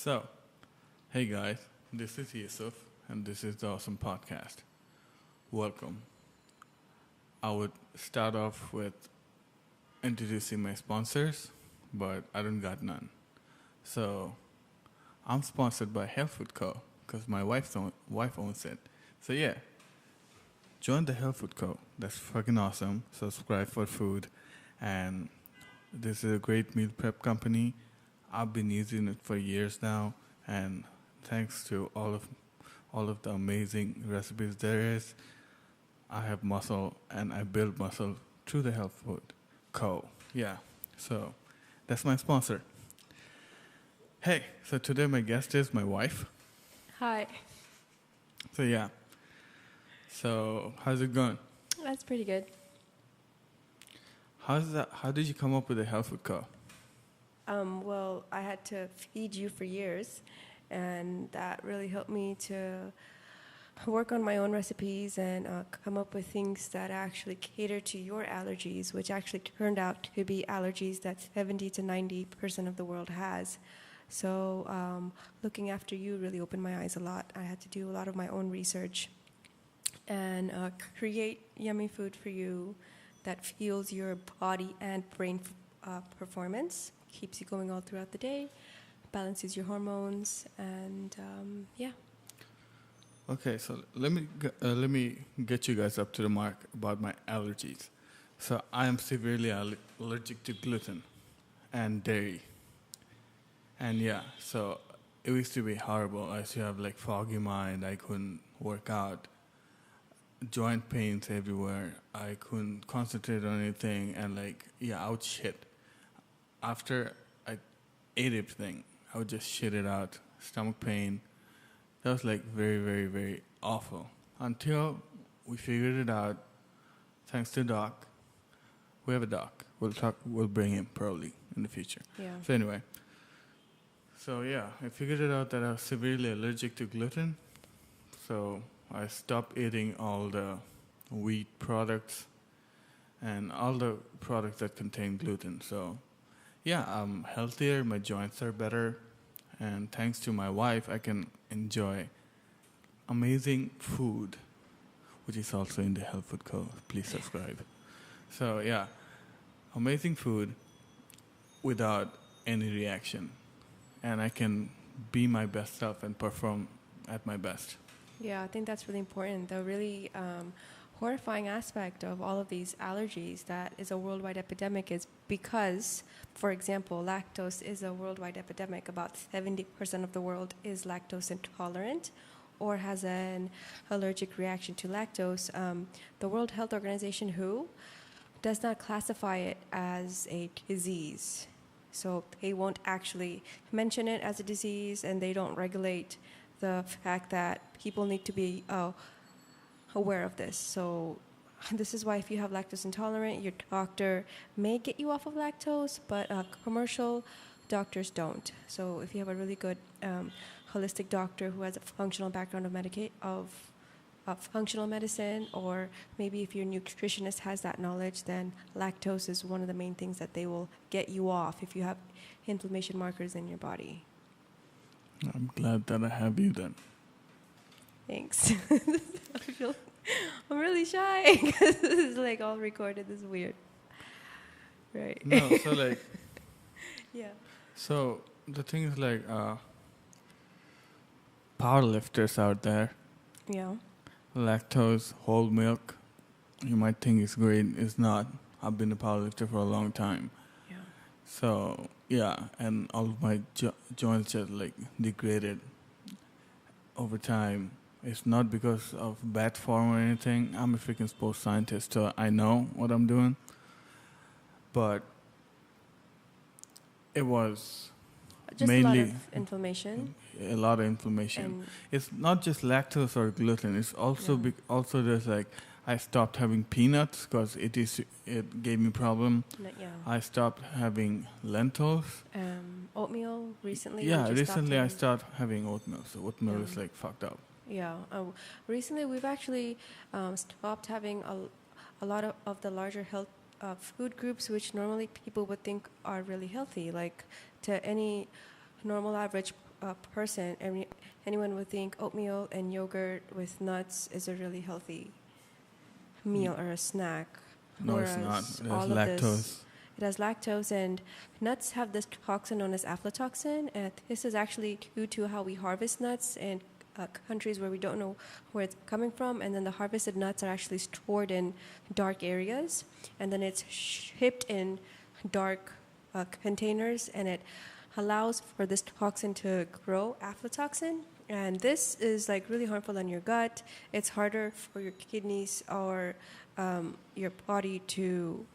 So, hey guys, this is Yusuf, and this is the Awesome Podcast. Welcome. I would start off with introducing my sponsors, but I don't got none. So, I'm sponsored by Health Food Co. because my wife owns it. So yeah, join the Health Food Co. That's fucking awesome. Subscribe for food, and this is a great meal prep company. I've been using it for years now, and thanks to all of the amazing recipes there is, I have muscle and I build muscle through the Health Food Co. Yeah, so that's my sponsor. Hey, so today my guest is my wife. Hi. So yeah, so how's it going? That's pretty good. How did you come up with the Health Food Co? Well, I had to feed you for years, and that really helped me to work on my own recipes and come up with things that actually cater to your allergies, which actually turned out to be allergies that 70 to 90% of the world has. So looking after you really opened my eyes a lot. I had to do a lot of my own research and create yummy food for you that fuels your body and brain performance, keeps you going all throughout the day, balances your hormones, and yeah. Okay, so let me get you guys up to the mark about my allergies. So I am severely allergic to gluten and dairy. And yeah, so it used to be horrible. I used to have like foggy mind. I couldn't work out. Joint pains everywhere. I couldn't concentrate on anything, and I would shit. After I ate everything, I would just shit it out. Stomach pain. That was like very, very, very awful. Until we figured it out, thanks to Doc. We have a Doc. We'll bring him probably in the future. Yeah. So anyway. So yeah, I figured it out that I was severely allergic to gluten. So I stopped eating all the wheat products and all the products that contain gluten. So yeah, I'm healthier, my joints are better, and thanks to my wife, I can enjoy amazing food, which is also in the Health Food Co. Please subscribe. So yeah, amazing food without any reaction, and I can be my best self and perform at my best. Yeah, I think that's really important. The really horrifying aspect of all of these allergies that is a worldwide epidemic is because, for example, lactose is a worldwide epidemic. About 70% of the world is lactose intolerant or has an allergic reaction to lactose. The World Health Organization, WHO, does not classify it as a disease. So they won't actually mention it as a disease, and they don't regulate the fact that people need to be aware of this. So this is why if you have lactose intolerant, your doctor may get you off of lactose, but commercial doctors don't. So if you have a really good holistic doctor who has a functional background of functional medicine, or maybe if your nutritionist has that knowledge, then lactose is one of the main things that they will get you off if you have inflammation markers in your body. I'm glad that I have you then. Thanks. I'm really shy because this is like all recorded. This is weird. Right. No, so Yeah. so the thing is powerlifters out there, Yeah. lactose, whole milk, you might think it's great. It's not. I've been a powerlifter for a long time. Yeah. So, yeah, and all of my joints just degraded over time. It's not because of bad form or anything. I'm a freaking sports scientist, so I know what I'm doing. But it was Just mainly a lot of inflammation. a lot of inflammation. And It's not just lactose or gluten. It's also also there's I stopped having peanuts because it gave me problem. yeah. I stopped having lentils. Oatmeal recently. Yeah, we just recently I stopped started having oatmeal. So oatmeal is Yeah. fucked up. Yeah. Recently, we've actually stopped having a lot of the larger health food groups, which normally people would think are really healthy, like to any normal average person, anyone would think oatmeal and yogurt with nuts is a really healthy meal or a snack. No, it's not. Whereas There's all of lactose. this, it has lactose, and nuts have this toxin known as aflatoxin, and this is actually due to how we harvest nuts in countries where we don't know where it's coming from, and then the harvested nuts are actually stored in dark areas, and then it's shipped in dark containers, and it allows for this toxin to grow, aflatoxin, and this is like really harmful on your gut. It's harder for your kidneys or your body to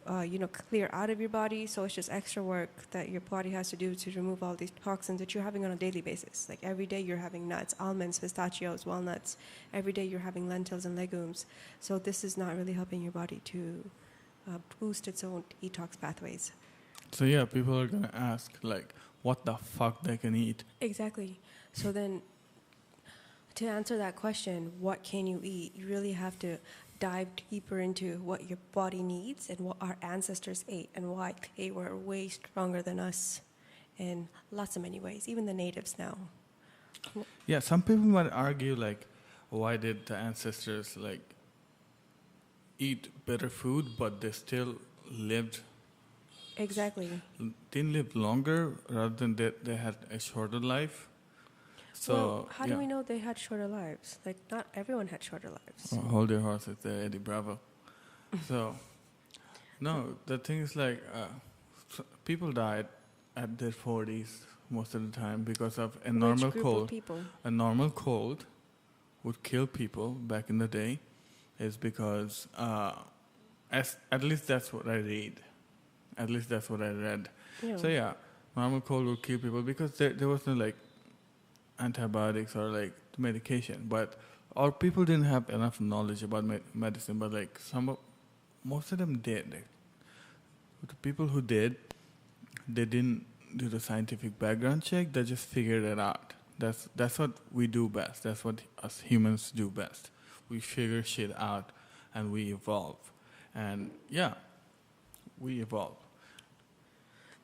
clear out of your body, so it's just extra work that your body has to do to remove all these toxins that you're having on a daily basis. Like every day you're having nuts, almonds, pistachios, walnuts. Every day you're having lentils and legumes. So this is not really helping your body to boost its own detox pathways. So yeah, people are gonna ask like, what the fuck they can eat? Exactly. So then, to answer that question, what can you eat? You really have to dive deeper into what your body needs and what our ancestors ate and why they were way stronger than us in lots of many ways, even the natives now. Yeah, some people might argue like, why did the ancestors like eat better food, but they still lived? Exactly. Didn't live longer rather than they had a shorter life. So well, how do we know they had shorter lives? Like, not everyone had shorter lives. Hold your horses there, Eddie Bravo. So, no, the thing is like, people died at their 40s most of the time because of a normal cold. People? A normal cold would kill people back in the day, is because, at least that's what I read. At least that's what I read. Yeah. So yeah, normal cold would kill people because there wasn't like antibiotics or like medication, or people didn't have enough knowledge about medicine, but like most of them did. Like, the people who did, they didn't do the scientific background check. They just figured it out. That's what we do best. That's what us humans do best. We figure shit out and we evolve. And yeah, we evolve.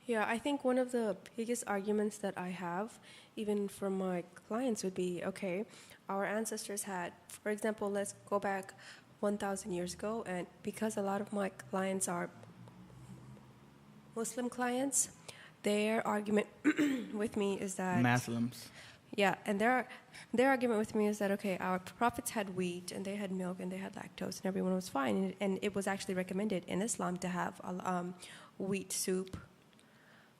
Yeah, I think one of the biggest arguments that I have, even from my clients, would be, okay, our ancestors had, for example, let's go back 1,000 years ago, and because a lot of my clients are Muslim clients, their argument with me is that... Muslims. Yeah, and their argument with me is that, okay, our prophets had wheat, and they had milk, and they had lactose, and everyone was fine, and it was actually recommended in Islam to have wheat soup,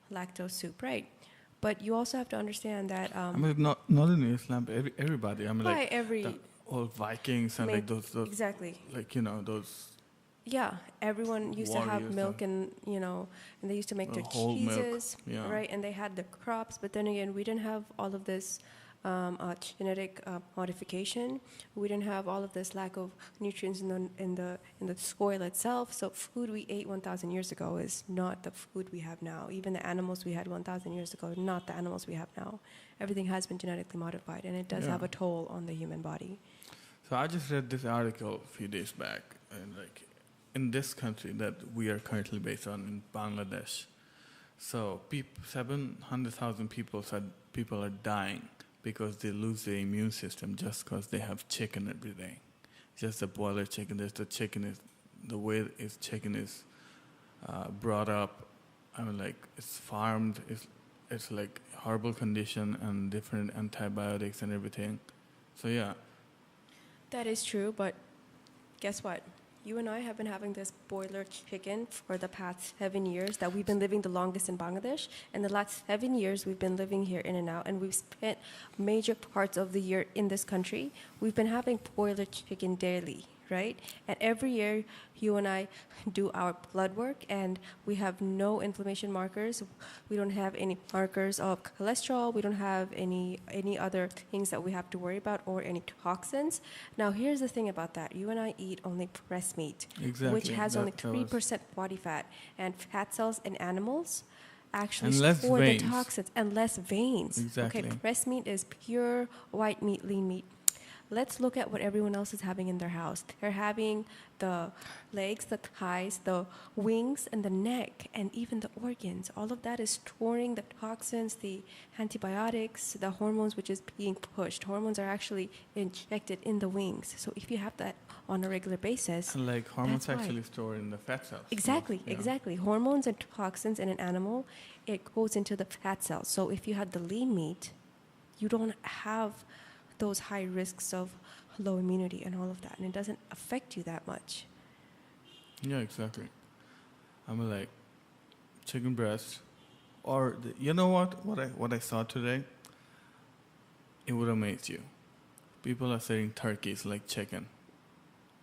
lactose soup, right? But you also have to understand that... I mean, not in Islam, but everybody. I mean, like the old Vikings and like those... Exactly. Like, those... Yeah, everyone used to have milk and they used to make their cheeses, right? And they had the crops, but then again, we didn't have all of this genetic modification. We didn't have all of this lack of nutrients in the soil itself. So food we ate 1,000 years ago is not the food we have now. Even the animals we had 1,000 years ago, not the animals we have now. Everything has been genetically modified, and it does have a toll on the human body. So I just read this article a few days back, and like, in this country that we are currently based on, in Bangladesh, so 700,000 people are dying because they lose their immune system just because they have chicken every day. Just a boiler chicken. There's the way chicken is brought up. I mean, like, it's farmed. It's like horrible condition and different antibiotics and everything. So yeah. That is true, but guess what? You and I have been having this boiler chicken for the past 7 years that we've been living the longest in Bangladesh. And the last 7 years, we've been living here in and out, and we've spent major parts of the year in this country. We've been having boiler chicken daily, right? And every year, you and I do our blood work, and we have no inflammation markers. We don't have any markers of cholesterol. We don't have any other things that we have to worry about or any toxins. Now, here's the thing about that. You and I eat only breast meat, which has only 3% body fat, and fat cells in animals actually store the toxins, and less veins. Exactly. Okay, breast meat is pure white meat, lean meat. let's look at what everyone else is having in their house. They're having the legs, the thighs, the wings, and the neck, and even the organs. All of that is storing the toxins, the antibiotics, the hormones, which is being pushed. Hormones are actually injected in the wings. So if you have that on a regular basis, And like hormones that's why. actually store in the fat cells. Exactly, Yeah. exactly. Hormones and toxins in an animal, it goes into the fat cells. So if you had the lean meat, you don't have those high risks of low immunity and all of that, and it doesn't affect you that much. Yeah, exactly. I'm like chicken breast, or you know what I saw today? It would amaze you. People are saying turkeys like chicken.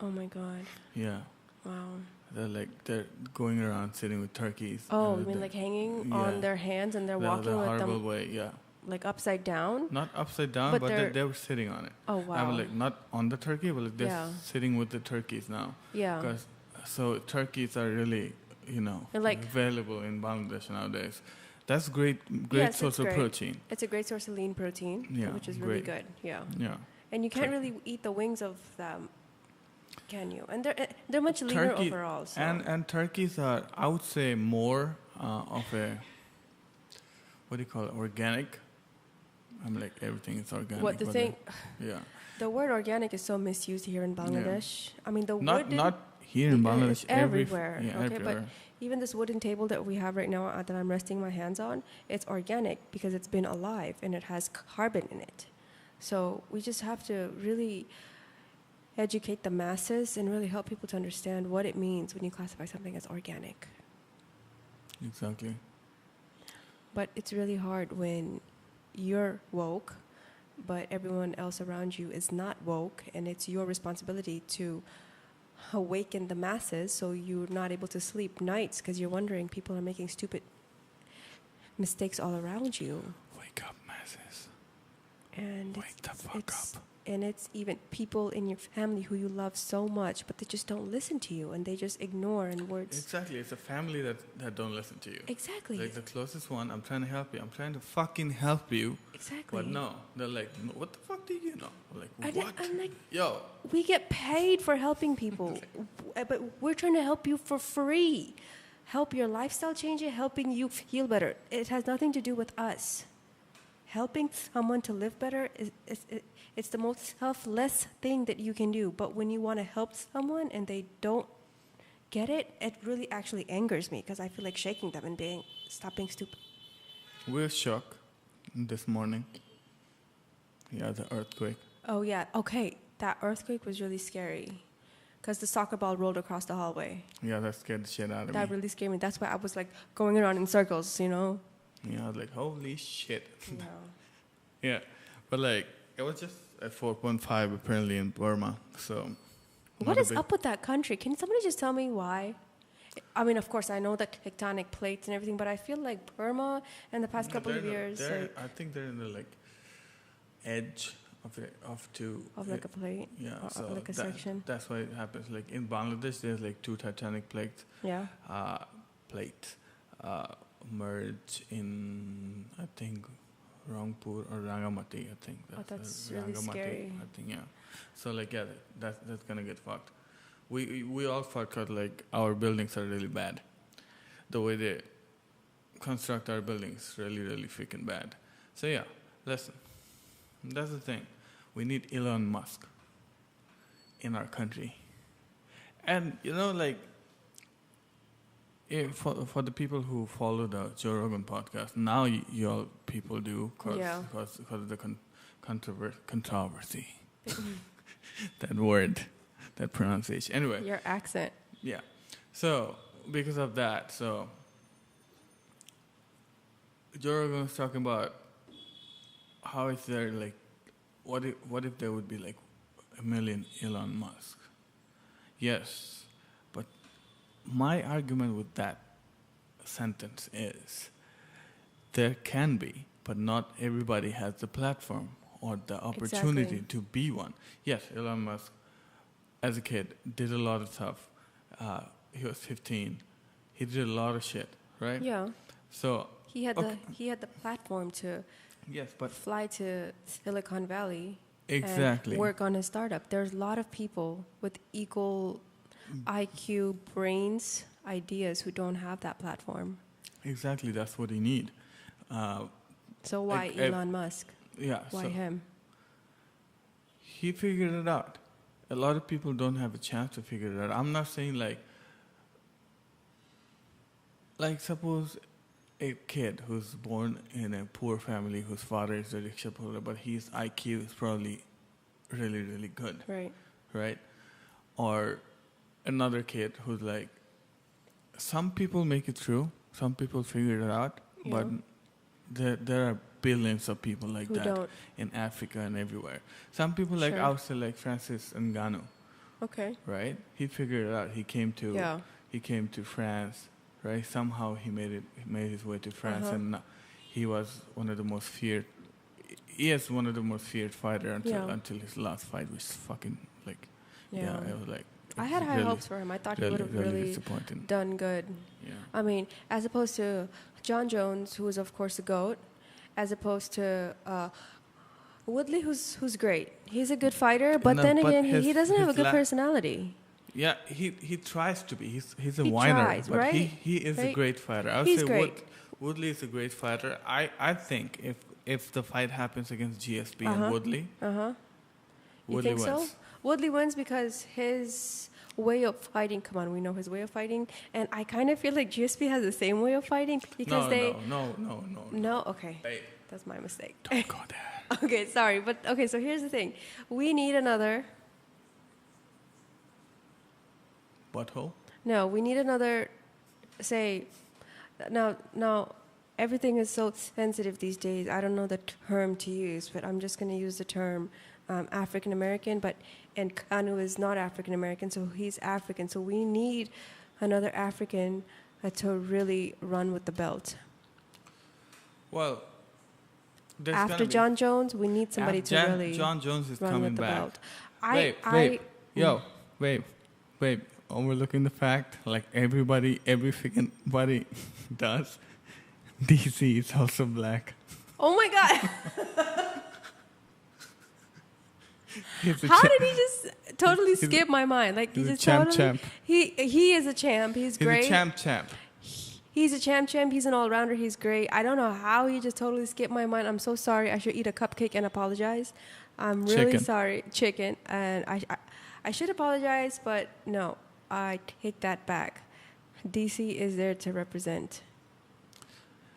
Oh my God. Yeah, Wow. they're going around sitting with turkeys. Oh, and you mean they- like hanging yeah. on their hands and they're the walking with horrible them way, yeah. like upside down? Not upside down, But but they're- they were sitting on it. Oh, wow. I'm like not on the turkey, but like they're Yeah. sitting with the turkeys now. Yeah. Because so turkeys are really, And like- available in Bangladesh nowadays. That's great Yes, source it's of great. protein. It's a great source of lean protein, Yeah, which is really great. good. Yeah. Yeah. And you can't Tur- really eat the wings of them, can you? And they're much leaner Turkey- overall. So. And turkeys are, I would say, more of a, what do you call it, organic. I'm like, everything is organic. What the but thing? yeah. The word organic is so misused here in Bangladesh. I mean, the Not wooden, not here in Bangladesh. it's everywhere. Yeah, Okay, everywhere. but even this wooden table that we have right now that I'm resting my hands on, it's organic because it's been alive and it has carbon in it. So we just have to really educate the masses and really help people to understand what it means when you classify something as organic. Exactly. But it's really hard when you're woke, but everyone else around you is not woke, and it's your responsibility to awaken the masses so you're not able to sleep nights because you're wondering people are making stupid mistakes all around you. Wake up, masses. And Wake the fuck it's, up. and it's even people in your family who you love so much, but they just don't listen to you and they just ignore and words. Exactly. It's a family that don't listen to you. Exactly. Like the closest one, I'm trying to help you. I'm trying to fucking help you. Exactly. But no, they're like, no, what the fuck do you know? I'm like, And what? I'm like, Yo, we get paid for helping people, but we're trying to help you for free. Help your lifestyle change it, helping you feel better. It has nothing to do with us. Helping someone to live better it's the most selfless thing that you can do. But when you want to help someone and they don't get it, it really actually angers me because I feel like shaking them and stop being stupid. we're shocked this morning. Yeah, the earthquake. Oh yeah, okay. That earthquake was really scary because the soccer ball rolled across the hallway. Yeah, that scared the shit out of That me. really scared me. That's why I was like going around in circles, you know? Yeah, I was like, holy shit. Yeah. Yeah, but like, it was just at 4.5 apparently in Burma, so. What not a is big- up with that country? Can somebody just tell me why? I mean, of course, I know the tectonic plates and everything, but I feel like Burma in the past No, couple they're of in the- years, they're- like, I think they're in the like edge of like a plate, yeah, or so like a that- section. That's why it happens. Like in Bangladesh, there's like 2 tectonic plates. Yeah. Plates merge in, I think, Rangpur or Rangamati. I think That's really scary. I think, yeah. So like, yeah, that's gonna get fucked. We all fucked because like our buildings are really bad. The way they construct our buildings really really freaking bad. So yeah, listen. That's the thing. We need Elon Musk in our country. And like, for the people who follow the Joe Rogan podcast, now you all people do because of the controversy. That word, that pronunciation. Anyway. Your accent. Yeah. So because of that, so Joe Rogan was talking about how is there like, what if there would be like 1 million Elon Musk? Yes, but my argument with that sentence is there can be, but not everybody has the platform or the opportunity Exactly. to be one. Yes, Elon Musk, as a kid, did a lot of stuff. He was 15. He did a lot of shit, right? Yeah. So He had okay. the platform to yes, but fly to Silicon Valley. Exactly. and work on his startup. There's a lot of people with equal IQ, brains, ideas who don't have that platform. Exactly. That's what he need. Uh, So why Elon Musk? yeah. Why So him? he figured it out. A lot of people don't have a chance to figure it out. I'm not saying like suppose a kid who's born in a poor family whose father is a rickshaw puller, but his IQ is probably really, really good, Right. right? Or another kid who's like, some people make it through, some people figure it out, but there are billions of people like Who that don't. in Africa and everywhere. Some people like Sure. I would say like Francis Ngannou, Okay. right? He figured it out. He came to France, right? Somehow he made his way to France, and he was one of the most feared. He is one of the most feared fighter until his last fight, which is fucking like, it was like. I had high hopes for him. I thought he would have really done good. Yeah. I mean, as opposed to John Jones, who is of course a GOAT, as opposed to Woodley, who's great. He's a good fighter, but then again, he doesn't have a good personality. Yeah, he tries to be. He's a He whiner, tries, but right? he is a Right? great fighter. I would He's say great. Woodley is a great fighter. I think if the fight happens against GSP and Woodley, You Woodley think wins. so? Woodley wins because his way of fighting. Come on, we know his way of fighting, and I kind of feel like GSP has the same way of fighting because No. No, okay, Hey, that's my mistake. don't go there. Okay, sorry, but okay. So here's the thing: we need another. Butthole. No, we need another. Say, now, everything is so sensitive these days. I don't know the term to use, but I'm just going to use the term African American. And Kanu is not African American, so he's African. So we need another African to really run with the belt. Well, After John Jones, we need somebody to really John Jones is run coming with the back. belt. Babe, overlooking the fact, like every freaking body does, DC is also black. Oh my God! How did he just totally skip my mind? Like he's he a just champ. He is a champ. He's great. He's a champ. He's a champ. He's an all-rounder. He's great. I don't know how he just totally skipped my mind. I'm so sorry. I should eat a cupcake and apologize. I'm really sorry. Chicken. And I should apologize, but no, I take that back. DC is there to represent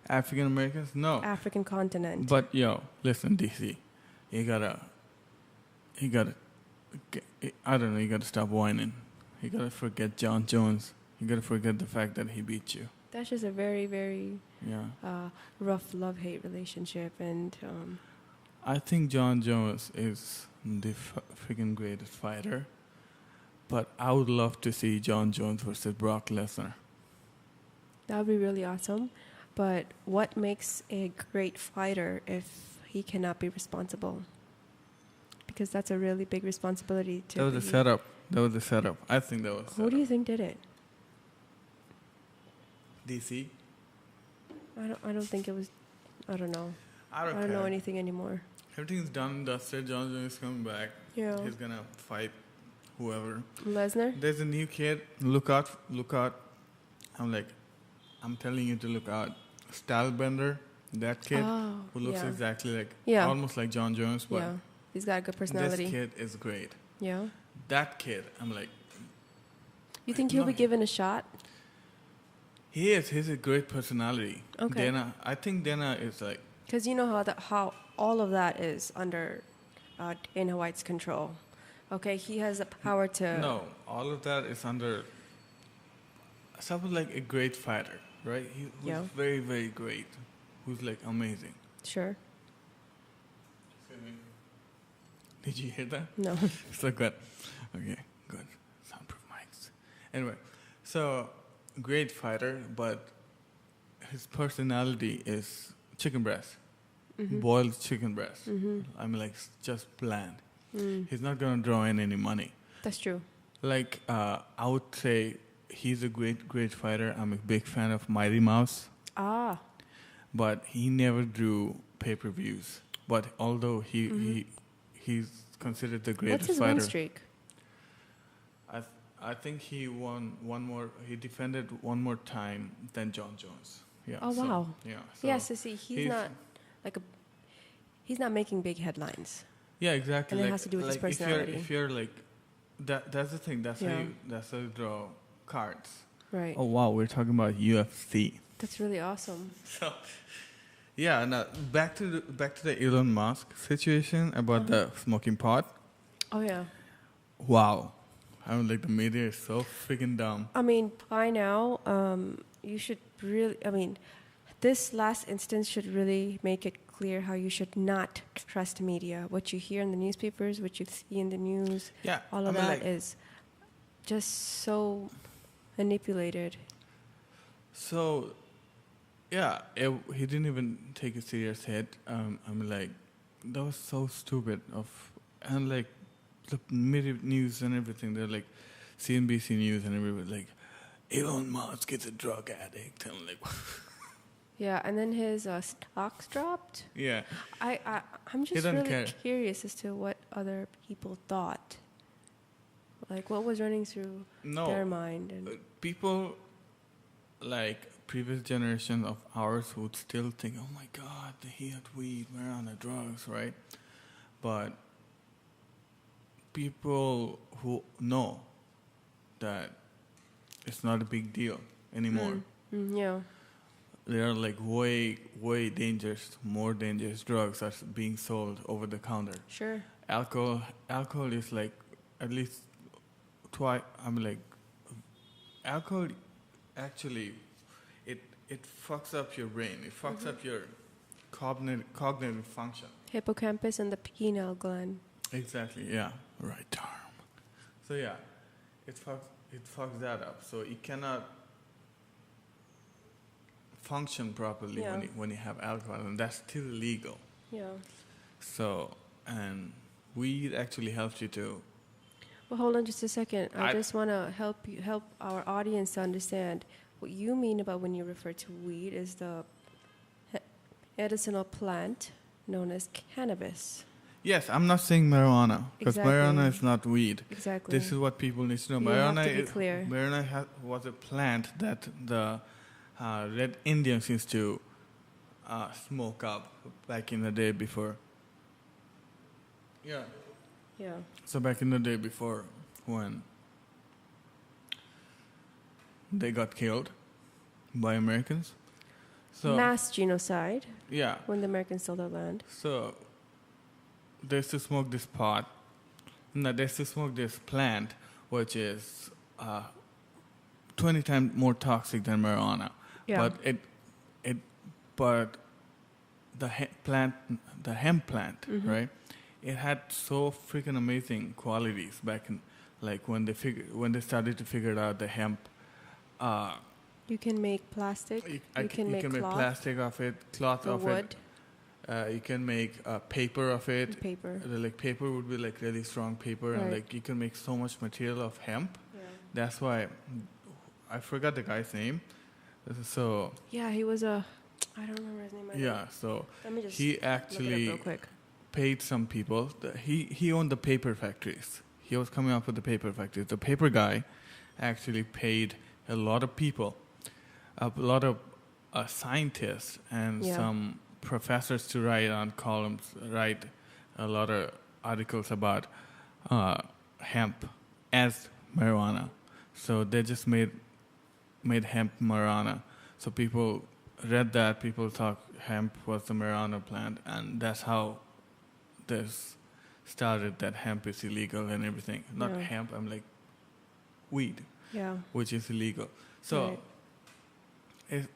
African Americans? No. African continent. But listen, DC, you gotta, I don't know, you gotta stop whining. You gotta forget John Jones. You gotta forget the fact that he beat you. That's just a very, very rough love-hate relationship. And I think John Jones is the freaking greatest fighter. But I would love to see John Jones versus Brock Lesnar. That would be really awesome. But what makes a great fighter if he cannot be responsible? Because that's a really big responsibility to. That was a setup. I think that was. Who do you think did it? DC. I don't think it was. I don't know. I don't know anything anymore. Everything's done, dusted. John Jones is coming back. Yeah. He's gonna fight whoever. Lesnar? There's a new kid. Look out. I'm telling you to look out. Stylebender, that kid who looks exactly like, almost like John Jones, but he's got a good personality. This kid is great. Yeah. That kid, I'm like. You think he'll be given a shot? He is. He's a great personality. Okay. I think Dana is like. Because you know how all of that is under Dana White's control. Okay, he has the power to. No, all of that is under someone like a great fighter, right? Who's very, very great. Who's like amazing. Sure. Did you hear that? No. So good. Okay, good. Soundproof mics. Anyway, so great fighter, but his personality is chicken breast. Mm-hmm. Boiled chicken breast. Mm-hmm. I mean, like, just bland. He's not going to draw in any money. That's true. Like, I would say he's a great, great fighter. I'm a big fan of Mighty Mouse. Ah. But he never drew pay-per-views. But although he he's considered the What's greatest his win fighter. streak? I think he won one more. He defended one more time than John Jones. Yeah. Oh, so, wow. Yeah. So Yeah, so see, he's not like a. He's not making big headlines. Yeah, exactly. And it like, has to do with his like personality. If you're like, that's the thing. That's Yeah. how you draw cards. Right. Oh wow, we're talking about UFC. That's really awesome. So, yeah. Now back to the Elon Musk situation about the smoking pot. Oh, yeah. Wow, I mean, like the media is so freaking dumb. I mean, by now, you should really. I mean, this last instance should really make it clear how you should not trust media. What you hear in the newspapers, what you see in the news, Yeah, all of that is just so manipulated. So, yeah, he didn't even take a serious hit. I mean, like, that was so stupid. And like, the media news and everything, they're like, CNBC News and everybody, like, Elon Musk is a drug addict. And I'm like, Yeah, and then his stocks dropped. yeah. I'm just doesn't really care. curious as to what other people thought. Like, what was running through their mind? And People, like, previous generation of ours would still think, oh my God, he had weed, marijuana, drugs, right? But people who know that it's not a big deal anymore. Yeah. There are like way more dangerous drugs are being sold over the counter. Sure. Alcohol is like at least twice. I mean, like alcohol actually it fucks up your brain. It fucks up your cognitive function. Hippocampus and the pineal gland. Exactly. Yeah. Right term. So yeah, it fucks that up. So you cannot function properly when you have alcohol, and that's still illegal. Yeah. So, and weed actually helps you to. Well, hold on just a second. I just want to help our audience to understand what you mean about when you refer to weed is the medicinal plant known as cannabis. Yes, I'm not saying marijuana because Exactly. marijuana is not weed. Exactly. This is what people need to know. You Marijuana have to be clear. Marijuana was a plant that the Red Indians used to smoke up back in the day before. Yeah. Yeah. So back in the day before when they got killed by Americans. So Mass genocide yeah. when the Americans stole their land. So they used to smoke this pot. No, they used to smoke this plant, which is 20 times more toxic than marijuana. Yeah. But the hemp plant, Mm-hmm. right? It had so freaking amazing qualities back in, like when they started to figure out the hemp. You can make plastic. You can make cloth. Plastic of it, cloth The of wood. it. You can make paper of it. Paper. Like paper would be like really strong paper, and Right. like you can make so much material of hemp. Yeah. That's why I forgot the guy's name. So Yeah, he was a. I don't remember his name. yeah, so Let me just he look it up actually real quick. paid some people. He owned the paper factories. He was coming up with the paper factories. The paper guy actually paid a lot of people, a lot of scientists and Yeah. some professors to write on columns, write a lot of articles about hemp as marijuana. So they just made hemp marijuana. So people read that, people thought hemp was the marijuana plant, and that's how this started, that hemp is illegal and everything. Not Yeah. hemp, I'm like weed, Yeah. which is illegal. So Right.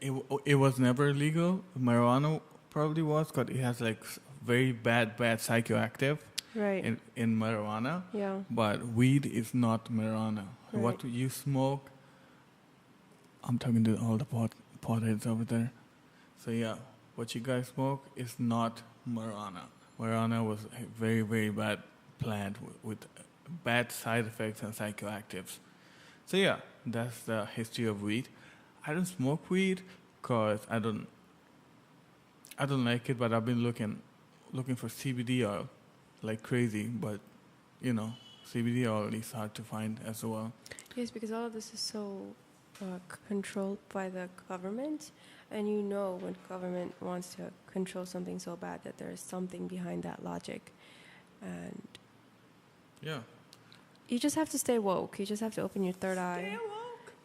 it was never illegal. Marijuana probably was, because it has like very bad psychoactive Right. in marijuana. Yeah. But weed is not marijuana. Right. What you smoke, I'm talking to all the potheads over there. So yeah, what you guys smoke is not marijuana. Marijuana was a very, very bad plant with bad side effects and psychoactives. So yeah, that's the history of weed. I don't smoke weed because I don't like it, but I've been looking for CBD oil. like crazy, but CBD oil is hard to find as well. Yes, because all of this is so controlled by the government, and when government wants to control something so bad that there is something behind that logic, and Yeah. you just have to stay woke. You just have to open your third eye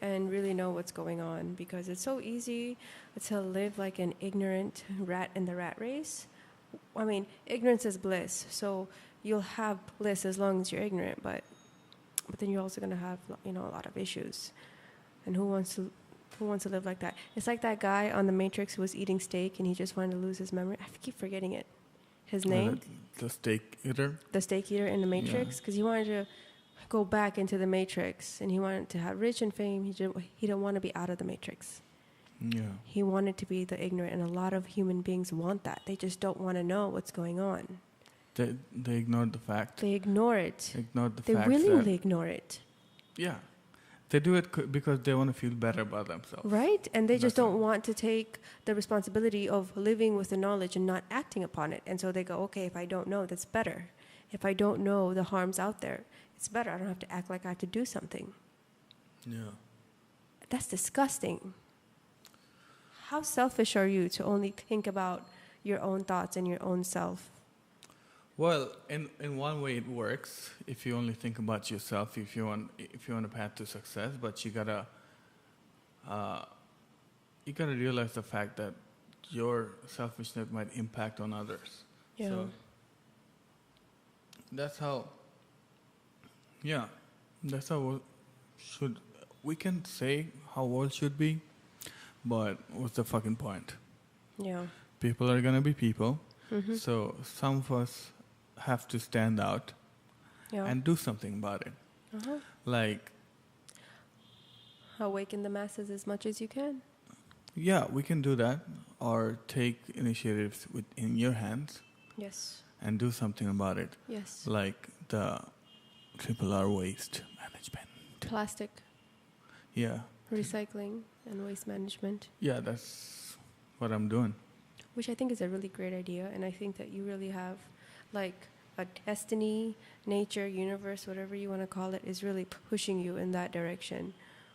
and really know what's going on, because it's so easy to live like an ignorant rat in the rat race. I mean, ignorance is bliss, so you'll have bliss as long as you're ignorant, but then you're also going to have a lot of issues. And who wants to live like that? It's like that guy on The Matrix who was eating steak and he just wanted to lose his memory. I keep forgetting it. His name? The steak eater? The steak eater in The Matrix, because he wanted to go back into the Matrix, and he wanted to have rich and fame. He didn't want to be out of the Matrix. Yeah. He wanted to be the ignorant, and a lot of human beings want that. They just don't want to know what's going on. They ignore the fact. They ignore it. They willingly ignore it. Yeah. They do it because they want to feel better about themselves. Right? And they just don't want to take the responsibility of living with the knowledge and not acting upon it. And so they go, okay, if I don't know, that's better. If I don't know the harms out there, it's better. I don't have to act like I have to do something. Yeah. That's disgusting. How selfish are you to only think about your own thoughts and your own self? Well, in one way it works if you only think about yourself, if you want a path to success, but you gotta realize the fact that your selfishness might impact on others. Yeah. So that's how we can say how world should be, but what's the fucking point? Yeah. People are gonna be people. Mm-hmm. So some of us have to stand out and do something about it. Uh-huh. Like, awaken the masses as much as you can. yeah, we can do that, or take initiatives in your hands. Yes. And do something about it. Yes. Like the R waste management. Plastic. Yeah. Recycling and waste management. Yeah, that's what I'm doing. Which I think is a really great idea, and I think that you really have, like, a destiny, nature, universe, whatever you want to call it, is really pushing you in that direction,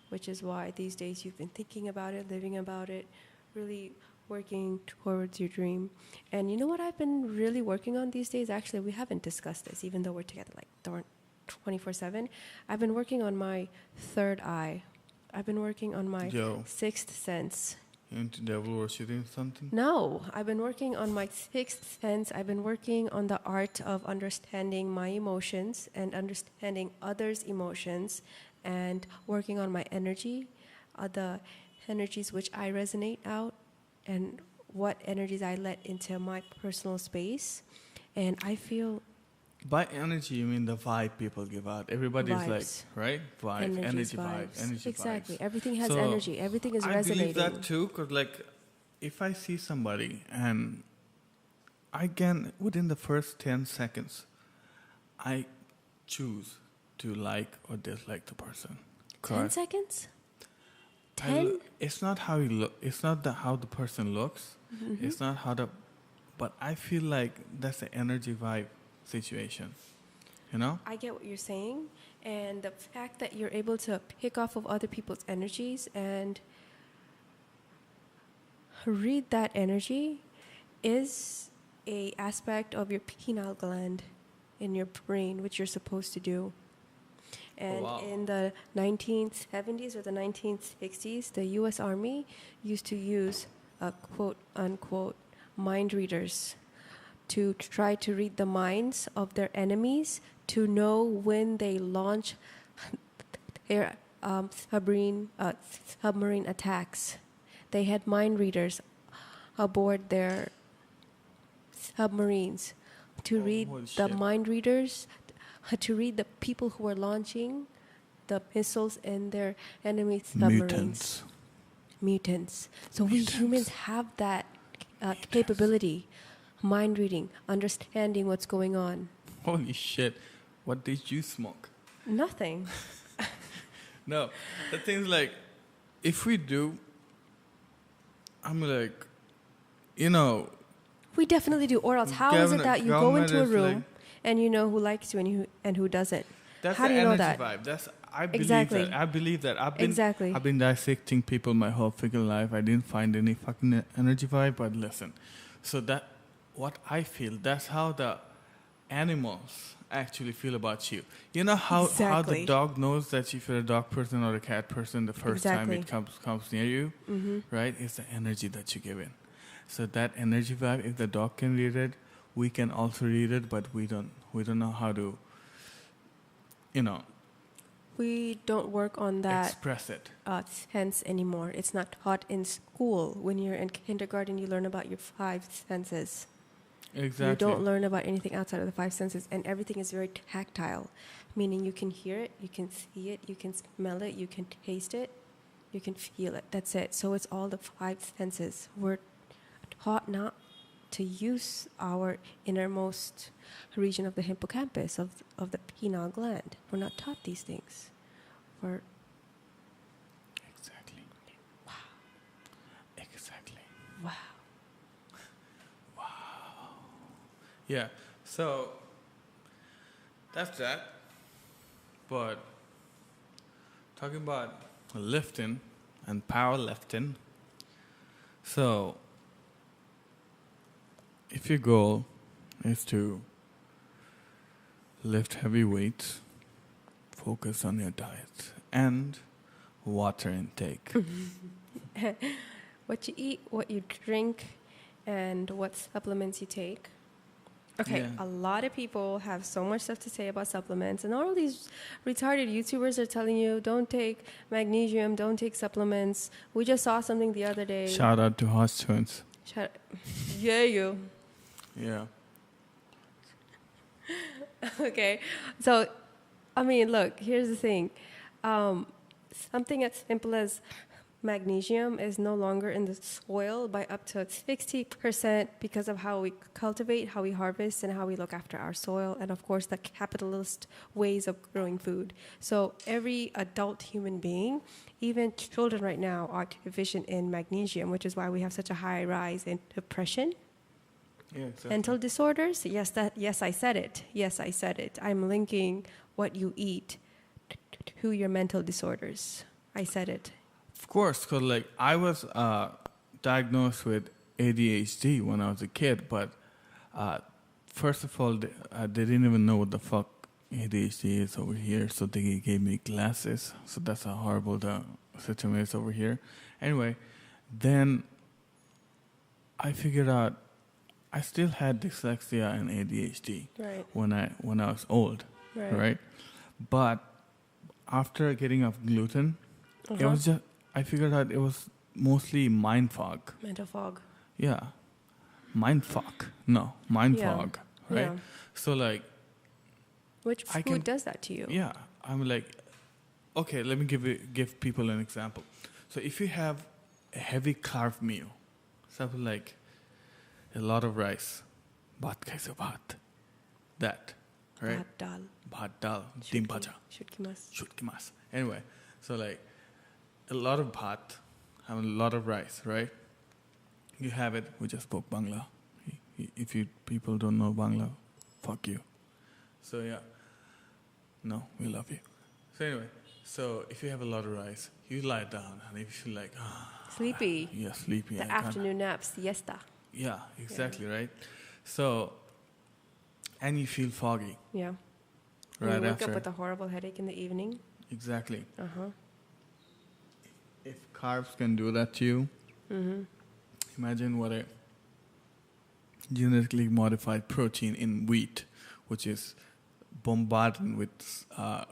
which is why these days you've been thinking about it, living about it, really working towards your dream. And you know what I've been really working on these days? Actually, we haven't discussed this, even though we're together like 24/7. I've been working on my third eye. I've been working on my sixth sense. You into devil worshipping something? No, I've been working on my sixth sense. I've been working on the art of understanding my emotions and understanding others' emotions, and working on my energy, the energies which I resonate out, and what energies I let into my personal space. And I feel... By energy, you mean the vibe people give out. Everybody's like, right? Vibe, energy vibes. Exactly. Vibes. Everything has energy. Everything is resonating. I believe that too, because like, if I see somebody and I can, within the first 10 seconds, I choose to like or dislike the person. 10 seconds? 10? It's not how it's not how the person looks. Mm-hmm. It's not how but I feel like that's the energy vibe situation, you know? I get what you're saying, and the fact that you're able to pick off of other people's energies and read that energy is a aspect of your pineal gland in your brain, which you're supposed to do. And in the 1970s or the 1960s, the U.S. Army used to use quote-unquote mind readers to try to read the minds of their enemies, to know when they launch their submarine attacks. They had mind readers aboard their submarines to read the mind readers, to read the people who were launching the missiles in their enemy submarines. Mutants. So we humans have that capability. Mind reading, understanding what's going on. Holy shit. What did you smoke? Nothing. No. The thing's like, if we do, I'm like, We definitely do. Or else, how is it that you go into a room and you know who likes you and who doesn't. That's How the do you know energy that? vibe. I believe Exactly. that. I believe that. Exactly. I've been dissecting people my whole freaking life. I didn't find any fucking energy vibe. But listen, so that what I feel. That's how the animals actually feel about you. You know how the Exactly. dog knows that if you're a dog person or a cat person the first time it comes near you, right? It's the energy that you give in. So that energy vibe, if the dog can read it, we can also read it, but we don't know how to, you know, We don't work on that express it. sense anymore. It's not taught in school. When you're in kindergarten, you learn about your 5 senses. Exactly. You don't learn about anything outside of the 5 senses, and everything is very tactile, meaning you can hear it, you can see it, you can smell it, you can taste it, you can feel it. That's it. So it's all the 5 senses. We're taught not to use our innermost region of the hippocampus, of the pineal gland. We're not taught these things. We're Exactly. Exactly. wow. Yeah. So that's that. But talking about lifting and powerlifting. So if your goal is to lift heavy weights, focus on your diet and water intake. What you eat, what you drink, and what supplements you take. Okay, Yeah. a lot of people have so much stuff to say about supplements, and all these retarded YouTubers are telling you don't take magnesium, don't take supplements. We just saw something the other day. Shout out to Horse Twins. Yeah, you. Yeah. Okay, so, I mean, look, here's the thing. Something as simple as magnesium is no longer in the soil by up to 60% because of how we cultivate, how we harvest, and how we look after our soil, and of course the capitalist ways of growing food. So every adult human being, even children right now, are deficient in magnesium, which is why we have such a high rise in depression. Yeah, exactly. Mental disorders? Yes, I said it. Yes, I said it. I'm linking what you eat to your mental disorders. I said it. Of course, because like I was diagnosed with ADHD when I was a kid, but first of all, they didn't even know what the fuck ADHD is over here, so they gave me glasses. So that's how horrible the situation is over here. Anyway, then I figured out I still had dyslexia and ADHD Right. when I was old, right? But after getting off gluten, it was just I figured out it was mostly mind fog. Mental fog. Yeah, mind fog. No, mind Yeah. fog, right? Yeah. So like, Which food does that to you? yeah, I'm like, okay, let me give people an example. So if you have a heavy carb meal, something like a lot of rice, bhat kaise bhat, that, right? Bhat dal, dim bhaja, shutkimas. Anyway, so like a lot of bhat, have a lot of rice, right? You have it. We just spoke Bangla. If you people don't know Bangla, fuck you. So yeah, no, we love you. So anyway, so if you have a lot of rice, you lie down, and if you feel like sleepy, yeah, sleepy, the afternoon nap, siesta. Yeah, exactly, right? So, and you feel foggy. Yeah. Right and you wake after. up with a horrible headache in the evening. Exactly. Uh-huh. If carbs can do that to you, imagine what a genetically modified protein in wheat, which is bombarded with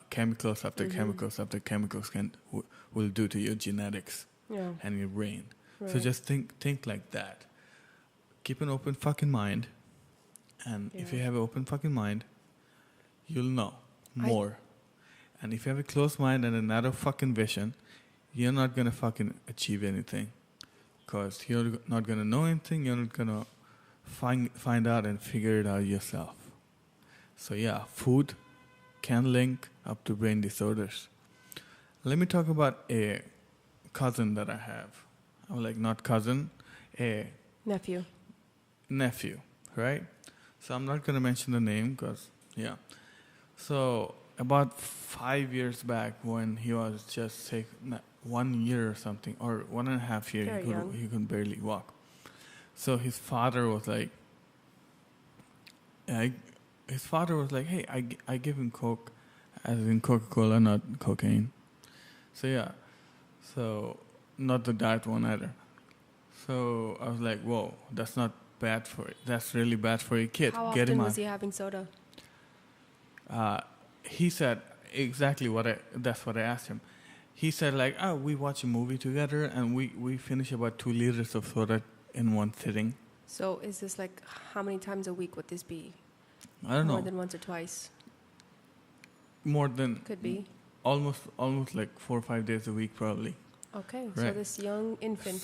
chemicals after chemicals after chemicals will do to your genetics and your brain. Right. So just think like that. Keep an open fucking mind, and if you have an open fucking mind, you'll know more. And if you have a closed mind and a narrow fucking vision, you're not gonna fucking achieve anything, because you're not gonna know anything. You're not gonna find out and figure it out yourself. So yeah, food can link up to brain disorders. Let me talk about a cousin that I have. I'm like, not cousin, a nephew, right? So I'm not going to mention the name because Yeah. So about 5 years back, when he was just say 1 year or something, or 1.5 years, Very young. he could barely walk. So his father was like, hey, I give him Coke, as in Coca-Cola, not cocaine. So yeah, so not the diet one either. So I was like, whoa, that's not bad for it. That's really bad for your kid. How Get him often on. was he having soda? He said exactly that's what I asked him. He said like, oh, we watch a movie together and we finish about 2 liters of soda in one sitting. So is this like, how many times a week would this be? I don't know. More than once or twice? More than Could be. almost like 4 or 5 days a week probably. Okay, Right. so this young infant.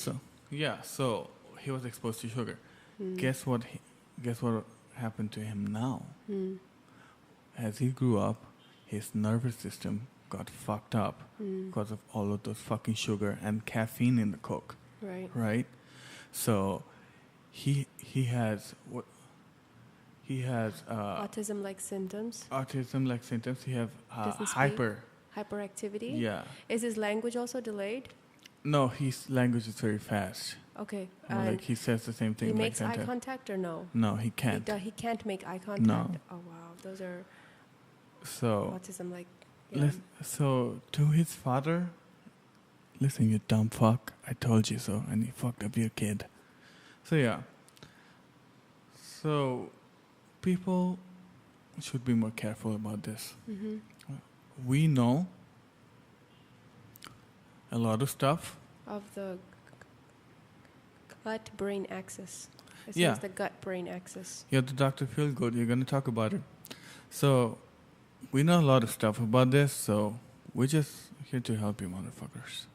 So he was exposed to sugar. Mm. Guess what happened to him now? Mm. As he grew up, his nervous system got fucked up Mm. because of all of those fucking sugar and caffeine in the Coke. Right. Right? So he has Autism-like symptoms. autism-like symptoms. He have Doesn't speak? Hyperactivity. Yeah. Is his language also delayed? No, his language is very fast. Okay. Or like he says the same thing. He like makes eye sentence. contact or no? No, he can't. He can't make eye contact? No. Oh, wow. Those are So, autism-like. Yeah. so to his father, listen, you dumb fuck, I told you so, and you fucked up your kid. So yeah. So people should be more careful about this. Mm-hmm. We know a lot of stuff. Of the gut-brain axis. It Yeah. says the gut-brain axis. Yeah, the doctor feels good. You're going to talk about it. So we know a lot of stuff about this, so we're just here to help you motherfuckers.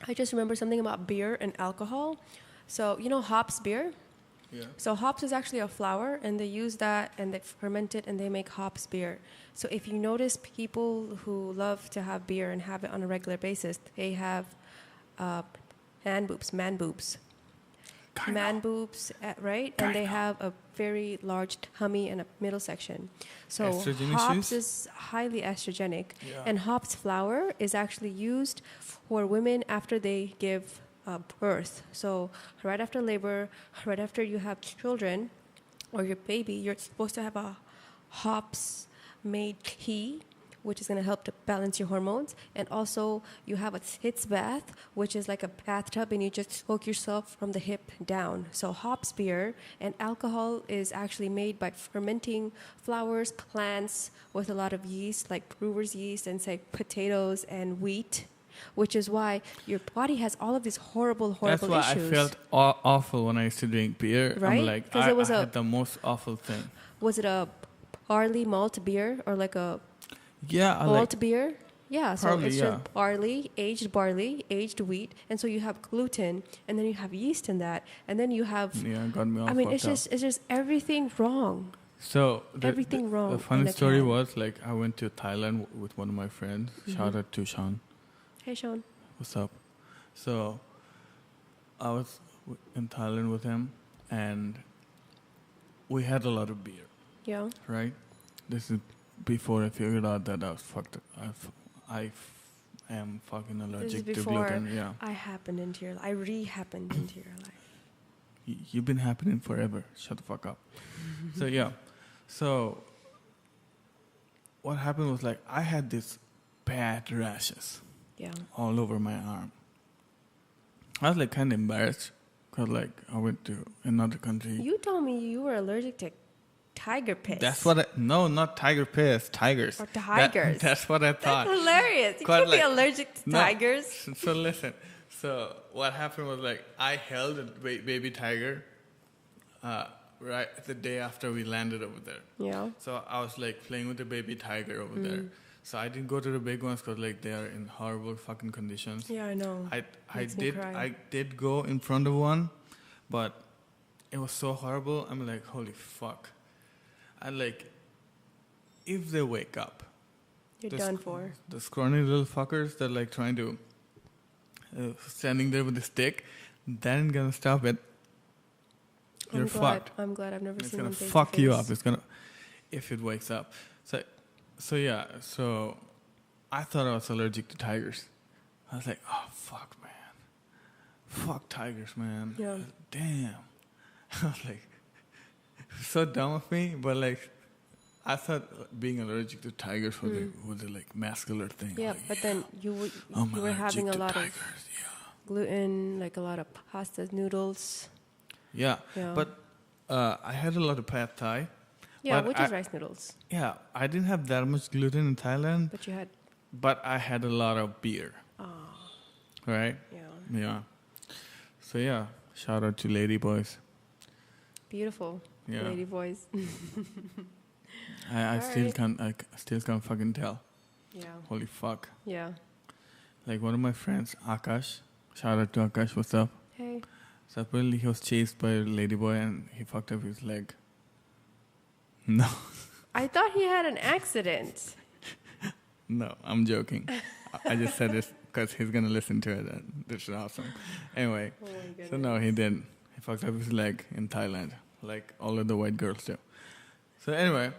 I just remember something about beer and alcohol. So, you know hops beer? Yeah. So hops is actually a flower, and they use that, and they ferment it, and they make hops beer. So if you notice people who love to have beer and have it on a regular basis, they have man boobs, right? And they have a very large tummy and a middle section. So Estrogen hops issues? is highly estrogenic. Yeah. And hops flour is actually used for women after they give birth. So right after labor, right after you have children or your baby, you're supposed to have a hops made tea, which is going to help to balance your hormones. And also you have a tits bath, which is like a bathtub, and you just soak yourself from the hip down. So hops beer and alcohol is actually made by fermenting flowers, plants with a lot of yeast, like brewer's yeast, and say potatoes and wheat, which is why your body has all of these horrible That's why issues. I felt awful when I used to drink beer. Right? I'm like, 'Cause I it was had the most awful thing. Was it a barley malt beer or like a Yeah, I malt like beer? Yeah, so Barley, it's yeah. just barley, aged wheat, and so you have gluten, and then you have yeast in that, and then you have. Yeah, got me all I mean, fucked it's just everything wrong. So everything wrong The funny in a story can. was like I went to Thailand with one of my friends. Shout out to Sean. Hey, Sean. What's up? So I was in Thailand with him, and we had a lot of beer. Yeah. Right. This is before I figured out that I was fucked. I am fucking This is allergic to before gluten. Yeah. I happened into your life. I re-happened into your life. You've been happening forever. Shut the fuck up. So yeah. So what happened was like I had this bad rashes Yeah. all over my arm. I was like kind of embarrassed because like I went to another country. You told me you were allergic to tiger piss. That's what no, not tiger piss, tigers. Or tigers. That's what I thought. That's hilarious. You Quite can't be like- allergic to No. tigers. So listen. So what happened was like I held a baby tiger right the day after we landed over there. Yeah. So I was like playing with the baby tiger over there. So I didn't go to the big ones because like they are in horrible fucking conditions. Yeah, I know. I Makes me cry. I did go in front of one, but it was so horrible. I'm like, holy fuck. And like, if they wake up, You're the done for. The scrawny little fuckers that like trying to standing there with a stick, that ain't gonna stop it. You're fucked. I'm glad I've never It's seen gonna one face to fuck you face. up. It's gonna. if it wakes up. So I thought I was allergic to tigers. I was like, oh, fuck, man. Fuck tigers, man. Yeah. Damn. I was like, so dumb of me, but like, I thought being allergic to tigers was a like muscular thing. Yeah, like, but then you were allergic having a to lot tigers, of gluten, like a lot of pastas, noodles. Yeah, Yeah. but I had a lot of pad thai. Yeah, but which is rice noodles. Yeah, I didn't have that much gluten in Thailand, But you had. but I had a lot of beer. Oh. Right? Yeah. Yeah. So yeah, shout out to Lady Boys. Beautiful. Yeah. Lady boys. I still can't fucking tell. Yeah. Holy fuck. Yeah. Like one of my friends, Akash. Shout out to Akash. What's up? Hey. So apparently he was chased by a ladyboy and he fucked up his leg. No. I thought he had an accident. No, I'm joking. I just said this because he's going to listen to it. And this is awesome. Anyway, Oh my goodness. so no, he didn't. He fucked up his leg in Thailand, like all of the white girls do. So anyway,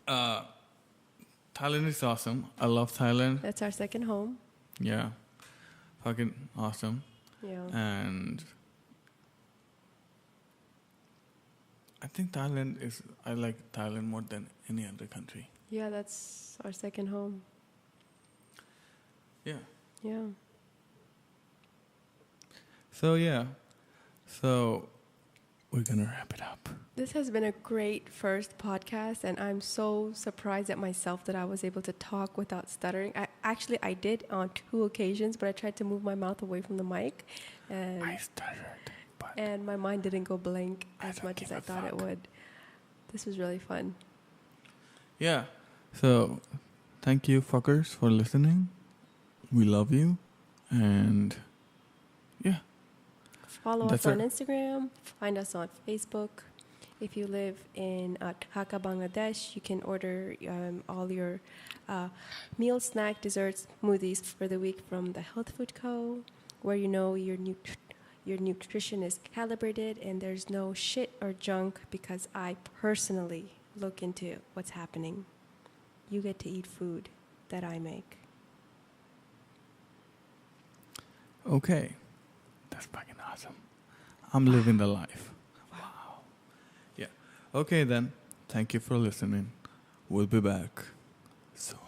Thailand is awesome. I love Thailand. That's our second home. Yeah. Fucking awesome. Yeah. And I think I like Thailand more than any other country. Yeah, that's our second home. Yeah. Yeah. So yeah. So we're going to wrap it up. This has been a great first podcast, and I'm so surprised at myself that I was able to talk without stuttering. I did on 2 occasions, but I tried to move my mouth away from the mic, and I stuttered, but and my mind didn't go blank as don't much as give I a thought it fuck. would. This was really fun. yeah. So thank you fuckers for listening. We love you. And yeah. Follow That's us on it. Instagram. Find us on Facebook. If you live in Dhaka, Bangladesh, you can order all your meal, snack, desserts, smoothies for the week from the Health Food Co., where you know your nutrition is calibrated and there's no shit or junk, because I personally look into what's happening. You get to eat food that I make. Okay. That's fucking awesome. I'm living the life. Wow. Yeah. Okay then. Thank you for listening. We'll be back soon.